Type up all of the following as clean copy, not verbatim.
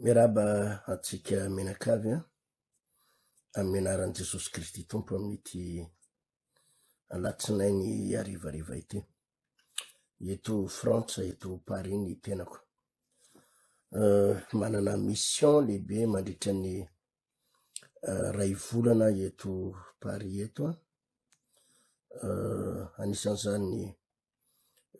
Miraba atsika menakavy amin'ny anaran'i Jesosy Kristy Tompo amin'ity alatsinainy arivariva ity. Eto Frantsa, eto Paris ny tenako. Manana mission lehibe mandritra ny ray volana eto Paris eto. Anisan'izany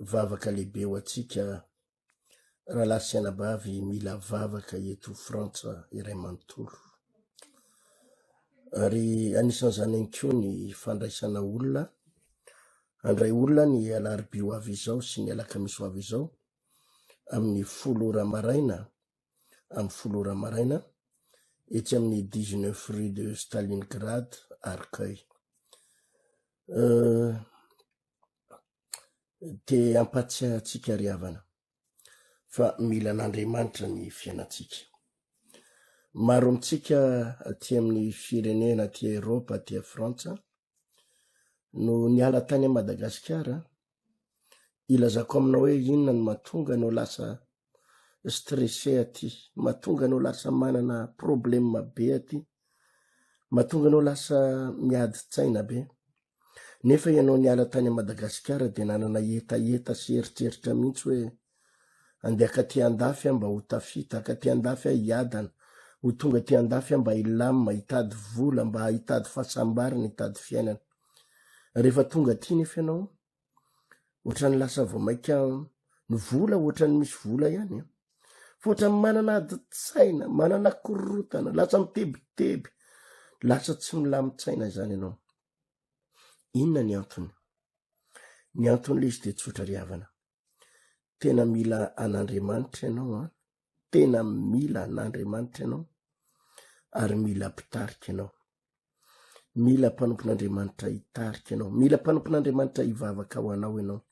vavaka lehibe ho atsika rahalahy sy anabavy mila vavaka eto Frantsa iray manontolo. Ary anisan'izany ihany koa ny fandraisana olona. Andray olona ny alarobia ho avy izao sy ny alakamisy ho avy izao amin'ny 10 maraina, amin'ny 10 maraina etsy amin'ny 19 rue de Stalingrad, Arcueil. Te ampatsiahy antsika ry havana fa mila n'Andriamanitra ny fiainantsika. Maro amintsika aty amin'ny firenena aty Eropa, aty Frantsa no niala tany a Madagasikara. Ilazako aminao hoe inona no mahatonga anao lasa stressé aty, mahatonga anao lasa manana problème be aty, mahatonga anao lasa miadi-tsaina be. Nefa ianao niala tany a Madagasikara dia nanana etaeta sy eritreritra mihitsy hoe andeha akaty andafy mba ho tafita, akaty andafy hiadana, ho tonga ty andafy mba hilamina, hitady vola, mba hitady fahasambarana, hitady fiainana. Rehefa tonga aty nefa ianao ohatrany lasa vao maika ny vola, ohatrany misy vola ihany, fa ohatrany manana adi-tsaina, manana korotana, lasa mitebiteby, lasa tsy milamin-tsaina izany ianao. Inona ny antony? Ny antony izy dia tsotra ry havana. Tena mila an'Andriamanitra ianao, tena mila an'Andriamanitra ianao, ary mila mpitarika ianao. Mila mpanompon'Andriamanitra hitarika ianao, mila mpanompon'Andriamanitra hivavaka ho anao ianao.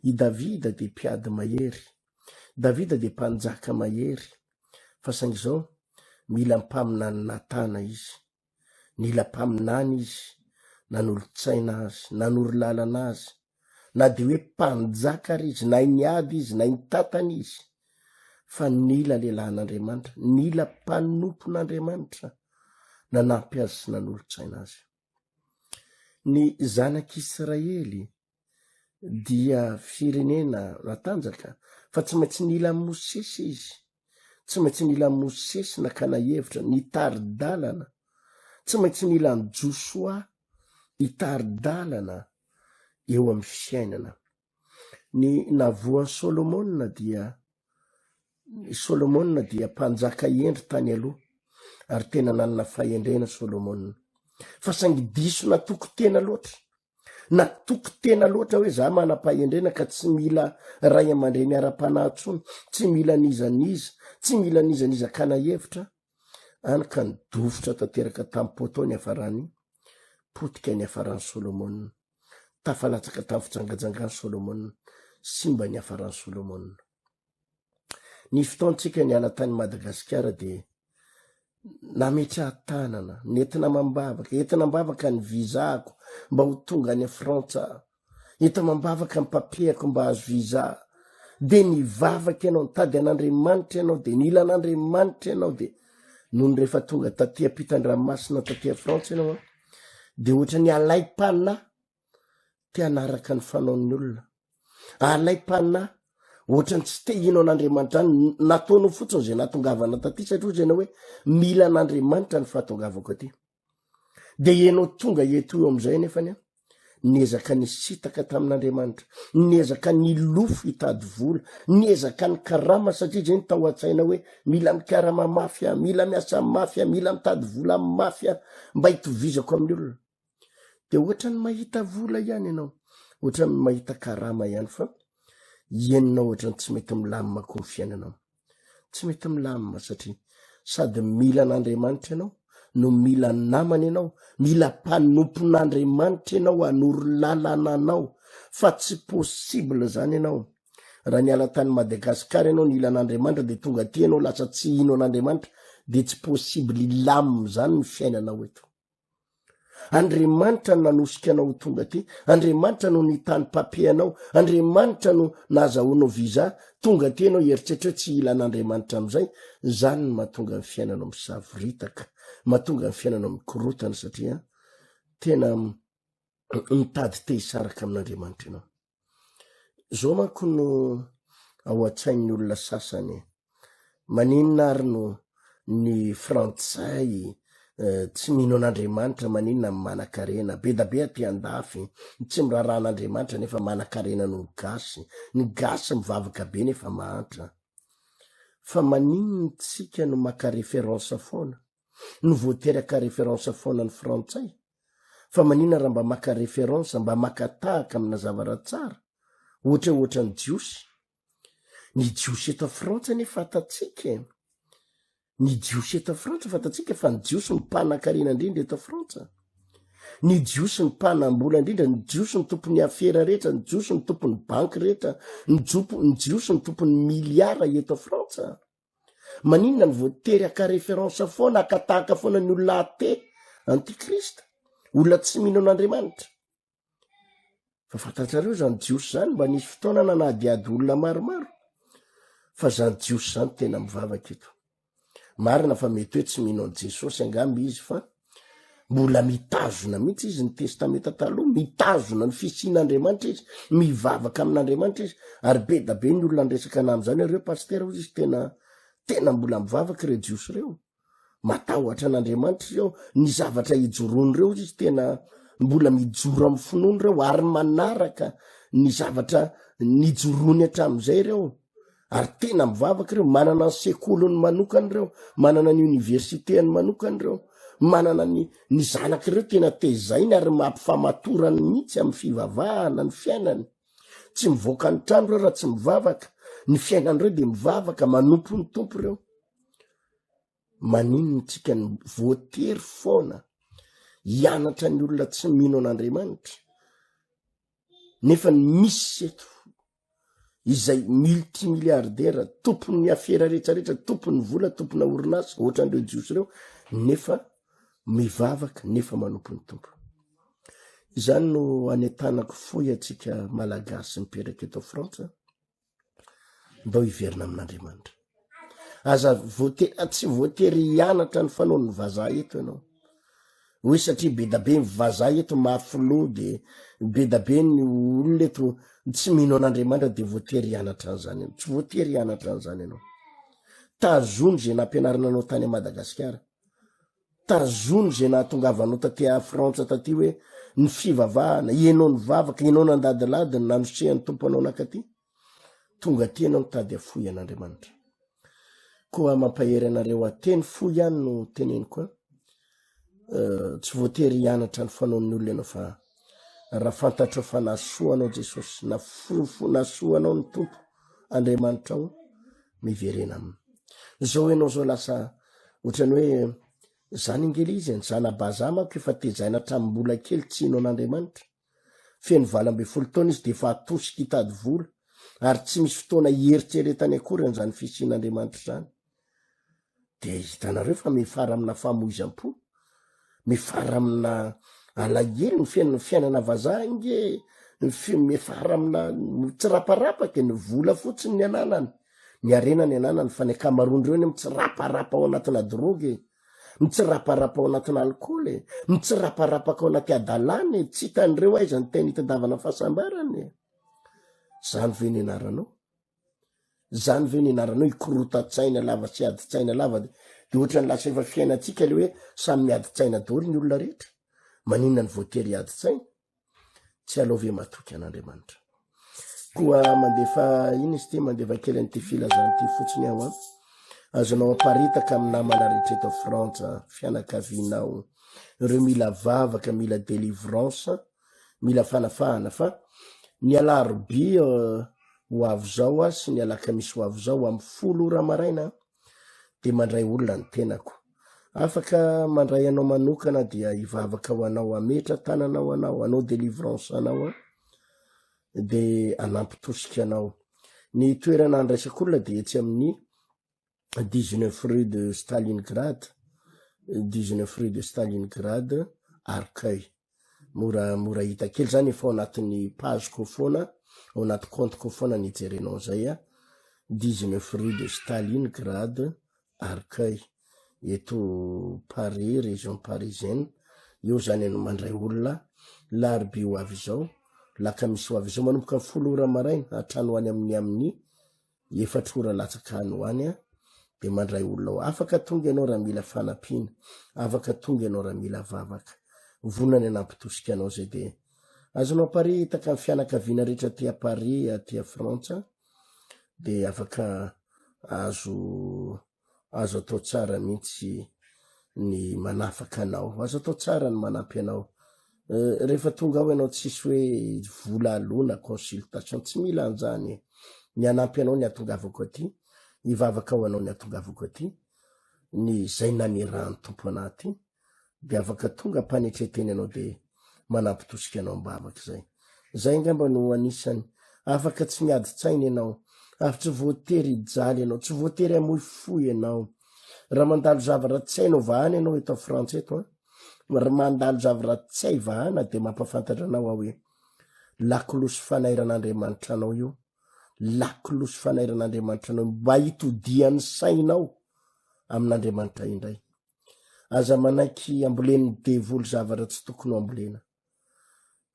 I Davida dia mpiady mahery, Davida dia mpanjaka mahery, fa saingy izao mila mpaminany natana izy, mila mpaminany izy, nanolo-tsaina azy, nanoro lalana azy, na dia hoe mpanjaka ary izy, na niady izy, na nitatana izy, fa nila lehilahin'Andriamanitra, nila mpanompon'Andriamanitra nanampy azy sy nanolo-tsaina azy. Ny zanak'Israely dia firenena natanjaka, fa tsy maintsy nila Mosesy izy, tsy maintsy nila Mosesy nakana hevitra nitari-dalana, tsy maintsy nila Joshua hitari-dalana eo amin'ny fiainana. Ny navoan'ny Solomona dia mpanjaka endry tany aloha, ary tena nanana fahendrena Solomona. Fa saingy diso natoko tena loatra hoe za manam-pahendrena ka tsy mila ray aman-dreny ara-panahy intsony, tsy mila nizaniza kana hevitra, any ka nidofotra tanteraka tamin'ny poto ny hafarany, potika ny hafaran'ny Solomona, tafalatsaka tamin'ny fijangajangany Solomona, simba ny hafaran'ny Solomona. Ny fotoantsika niala tany Madagasikara dia nametrahan-tanana, nentina mambavaka ny vizako mba ho tonga any Frantsa, entina mambavaka ny papiako mba azo viza, dia nivavaka ianao, nitady an'Andriamanitra ianao, dia nila an'Andriamanitra ianao, dia noho ny rehefa tonga taty ampitan-dranomasina taty Frantsa ianao, dia ohatra ny alai-panahy te hanaraka ny fanaon'ny olona, alai-panahy ohatra ny tsy te hino an'Andriamanitra any, nataonao fotsiny izay nahatongavana taty, satria ozy ianao hoe mila an'Andriamanitra ny fahatongavako aty. Dia ianao tonga eto eo amin'izay nefany niezaka nisitaka tamin'Andriamanitra, niezaka nilofo hitady vola, niezaka ny karama, satria izay ny tao an-tsaina hoe mila mikarama mafia, mila miasa mafia, mila mitady vola mafia mba hitovizako amin'ny olona. Dia ohatra ny mahita vola ihany ianao, ohatra ny mahita karama ihany, fa ienao ohatra ny tsy mety milamina koa ny fiainanao, tsy mety milamina, satria sady mila an'Andriamanitra ianao, no mila namana ianao, mila mpanompon'Andriamanitra ianao hanoro lalana anao, fa tsy possible zany ianao. Raha niala tany Madagasikara ianao nila an'Andriamanitra dia tonga aty ianao lasa tsy hino an'Andriamanitra, dia tsy possible hilamina zany ny fiainanao eto. Andriamanitra no nanosika anao tonga ty, Andriamanitra no nitany papie anao, Andriamanitra no nazahoanao viza tonga ty anao eritretra hoe tsy ilan'Andriamanitra am'izay. Zany no mahatonga ny fiainanao misavoritaka, mahatonga ny fiainanao mikorotana satria tena mitady te hisaraka amin'Andriamanitra ianao. Zao manko no ao an-tsain'ny olona sasany, maninona ary no ny frantsay tsy mino an'Andriamanitra, maninona manakarena be da be aty andafy, tsy miraran'Andriamanitra nefa manakarena no gasy, ny gasy mivavaka be nefa mahantra. Fa maninona tsika no maka referensa foana, no voateraka referensa foana ny frantsay, fa maninona raha mba maka referensa, mba maka tahaka amina zavara tsara, ohatra ny jiosy. Ny jiosy eto Frantsa nefa fatatsika, ny jiosy eto Frantsa fatatsika fa ny jiosy mipanakarena indrindra eto Frantsa. Ny jiosy ny mpanambola indrindra, ny jiosy ny tompon'ny afera rehetra, ny jiosy ny tompon'ny banky rehetra, ny jiosy ny tompon'ny miliara eto Frantsa. Maninona ny voatery aka referensa foana, akatahaka foana ny olona ate antikrista, olona tsy mino an'Andriamanitra. Fa fantatrareo zany jiosy zany mba nisy fotoana nanadiady olona maromaro, fa zany jiosy zany tena mivavaka eto. Marina fa mety hoe tsy mino an Jesosy angamby izy, fa mbola mitazona mihitsy izy ny testamenta taloha, mitazona ny fisian'Andriamanitra izy, mivavaka amin'Andriamanitra izy. Ary be da be ny olona andresaka an'am'izany, ireo pastera izy tena mbola mivavaka reo jiosy reo, matahotra an'Andriamanitra reo, ny zavatra hijoroany reo izy tena mbola mijoro amin'ny finoany reo, ary manaraka ny zavatra nijorony hatramin'izay reo. Ary tena mivavaka reo, manana ny sekolony manokany reo, manana ny universitény manokany reo, manana ny zanaky reo tena tezainy ary mampifamatorany mihitsy amin'ny fivavahana ny fiainany. Tsy mivoaka ny trano reo raha tsy mivavaka, ny fiainany reo de mivavaka, manompo ny tompo reo. Maninona tsika ny voatery foana hianatra ny olona tsy mino an'Andriamanitra, nefa ny misy eto izay multimilliardaire, tompon'ny afera rehetrarehetra, tompon'ny vola, tompona orinasa, ohatran'ireo jiosy reo, nefa mivavaka, nefa manompo ny tompo. Izany no anetanako foy atsika malagasy mipetraka eto Frantsa, mba ho iverina amin'Andriamanitra. Aza tsy voatery hianatra ny fanaon'ny vazaha eto ianao, hoe satria be da be mivazaha eto mafilo, de be da be ny olona eto tsy mino an'Andriamanitra de voatery hianatra an'izany, tsy voatery hianatra an'izany ianao. Tazony zay nampianarananao tany Madagasikara, tazony zay nahatongavanao taty Frantsa taty hoe ny fivavahana, ianao ny vavaka, ianao nandadiladiny, nanosehany tompo anao nakaty, tonga ty ianao mitady afoy an'Andriamanitra. Koa mampahery anareo ateny fo ihany no teneny koa, tsy voatery hianatra ny fanaon'ny olona ianao, fa raha fantatrao fa nasoa anao Jesosy, nasoa anao ny tompo Andriamanitra ao, miverena aminy. Zao ianao zao lasa ohatrany hoe zany ingelizy, zana bazaha manko efa tezaina hatramin'ny-bola kely tsy ino an'Andriamanitra, feno 20 taona izy de efa atosika hitady vola, ary tsy misy fotoana hieritreretany akory an'izany fisian'Andriamanitra zany. De hitanareo fa mifara amina famoizam-po, mifara amina alahelo ny fiainana vazaha inge, mifara amina mitsiraparapaka, ny vola fotsiny ny ananany, ny arena ny ananany, fa ny akamaroan'ireo ny mitsiraparapa ao anatina drogy, mitsiraparapa ao anatina alkôly, mitsiraparapaka ao anaty adalany, tsy hitan'ireo aiza ny tena hitandavana fahasambarany. Zany ve ny anaranao? Zany ve ny anaranao ikorotatsaina lava sy adi-tsaina lava, de ohatrany lasa efa fiainatsika le hoe samy miadi-tsaina daholo ny olona rehetra. Maninona ny voatery adi-tsaina? Tsy alao ve matoky an'Andriamanitra. Koa mandefa iny izy ty, mandefa kely an'ity filazany ty fotsiny aho, azonao aparitaka amin'ny namana rehetra eto Frantsa, fianakavinao, ireo mila vavaka, mila délivrance, mila fanafahana, fa ny alarobia ho avy zao sy ny alakamisy ho avy zao amin'ny 10 ora maraina de mandray olona ny tenako. Afaka mandray anao manokana dia hivavaka ho anao, ametra tananao anao délivrance anao, de anampitosika anao. Ny toerana andraisak'olona de etsy amin'ny 19 rue de Stalingrad, 19 rue de Stalingrad arcueil. Mora hita kely zany efa ao anatin'ny page ko foana, ao anaty compte ko foana nijerenao zay 19 rue de Stalingrad, Arcueil, eto Paris, région parisienne. Eo zany no mandray olona larbi ho avy zao, lakamisy ho avy zao manomboka 10 ora maraina hatrany ho any amin'ny 4 ora latsakany ho any de mandray olona afaka tonga ianao raha mila fanampiana, afaka tonga ianao raha mila vavaka. Vonany anampitosika anao zay de azonao Paris hitaka amin'ny fianakaviana rehetra aty Paris aty Frantsa de afaka azo atao tsara mihitsy ny manafaka anao, azo atao tsara ny manampy anao. Rehefa tonga ao ianao tsisy hoe vola alona consultation, tsy mila anjany. Ny anampy anao ny atongavako aty, ivavaka ao anao ny atongavako aty, ny zay nanirahany tompo anaty de afaka tonga panetreteny anao de manampitosika anao mbavaka zay. Zay ngamba no anisany afaka tsy miadi-tsaina ianao, afaka tsy voatery ijaly ianao, tsy voatery amoy foy ianao. Raha mandalo zavaratsy vahana ianao eto Frantsa eto, raha mandalo zavaratsy vahana de mampafantatra anao hoe lakolosy fanairan'Andriamanitra anao io, lakolosy fanairan'Andriamanitra anao mba hitodian'ny sainao amin'Andriamanitra indray. Aza manaiky ambolen'ny devoly zavatra tsy tokony ho ambolena.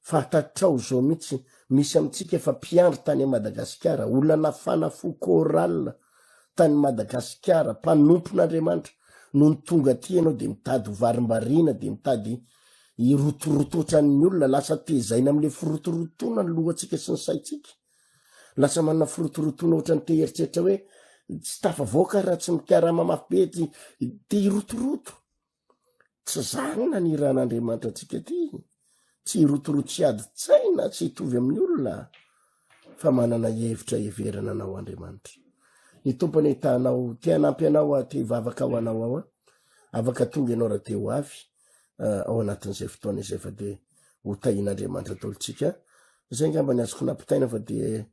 Fatatrao zao mihitsy misy amitsika efa mpiandry tany Madagasikara, olona nafana fo choral tany Madagasikara, mpanompon'Andriamanitra, no tonga aty ianao de mitady varimbarina de mitady irotorototra ny olona, lasa tezaina am'le firotorotona ny lohatsika sy ny saitsika. Lasa manana firotorotona ohatra ny teeritreritra hoe tsy tafavoaka raha tsy mikarama mafy be te irotoroto. Tsy zany nanirahan'Andriamanitra atsika ty. Tsy irotoroto sy adi-tsaina, tsy hitovy amin'ny olona, fa manana hevitra heverana anao Andriamanitra. Ny tompony hitanao, te hanampy anao, te hivavaka ao anao ao, afaka tonga ianao raha te ho avy ao anatin'izay fotoana izay fa de ho tahin'Andriamanitra taolitsika. Zay ngamba ny azoko nampitaina fa de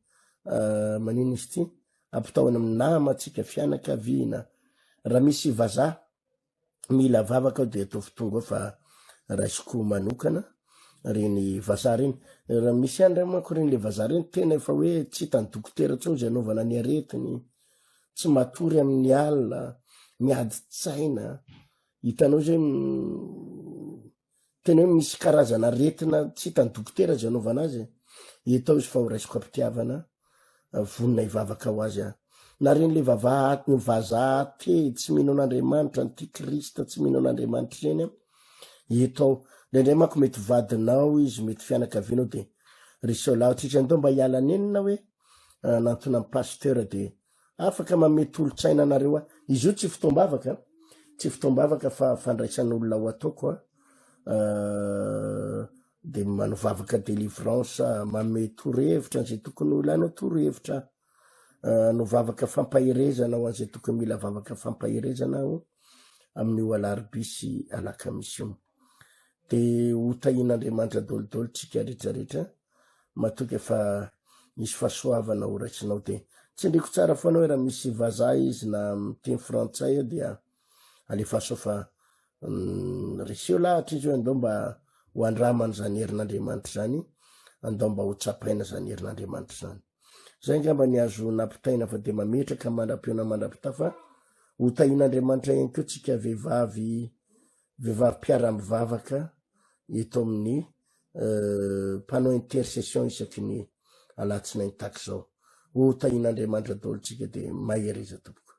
manino izy ty, ampitahoana amin'ny namatsika fianakaviana. Raha misy vazaha mila vavaka de ataovy tonga fa raisiko manokana reny vazaha reny. Raha misy andra manko reny le vazaha reny tena efa hoe tsy hitany dokotera tsao zay anaovana ny aretiny, tsy matory amin'ny alina, miadi-tsaina. Hitanao zay tena hoe misy karazana aretina tsy hitany dokotera zay anaovana azy. Etao izy fa ho raisiko ampitiavana, vonina hivavaka ho azy. Na reny le vazaha te tsy mino an'Andriamanitra, antikrista tsy mino an'Andriamanitra zeny, etao indray manko mety vadinao izy, mety fianakavianao de risola otritra ndao mba hiala nenina hoe nantona amin'ny pasteur de afaka mamety olo-tsaina anareo. Izy io tsy fotoam-bavaka, tsy fotoam-bavaka fa fandraisan'olona ho ataoko de manovavaka délivrance, mame torohevitra an'izay tokony ho ilanao torohevitra, novavaka fampahirezana ho an'izay tokony mila vavaka fampahirezana amin'io alarobisy alakamisy io. De ho tahin'Andriamanitra dolidolo tsika rehetrarehetra, matoka efa misy fahasoavana ho raisinao de tsindriko tsara foana hoe raha misy vazaha izy na miteny frantsay dia alefaso fa reseo lahatra izy hoe andao mba ho andramana zany herin'Andriamanitra zany, andao mba ho tsapaina zany herin'Andriamanitra zany. Zay ngamba ny azo nampitaina fa de mametraka mandram-piona mandram-pitafa ho tahin'Andriamanitra ihany koa tsika vehivavy mpiara-mivavaka eto amin'ny mpanao intercession isaky ny alatsinainy taky zao. Ho tahin'Andriamanitra daholo tsika de mahery izy tompoko.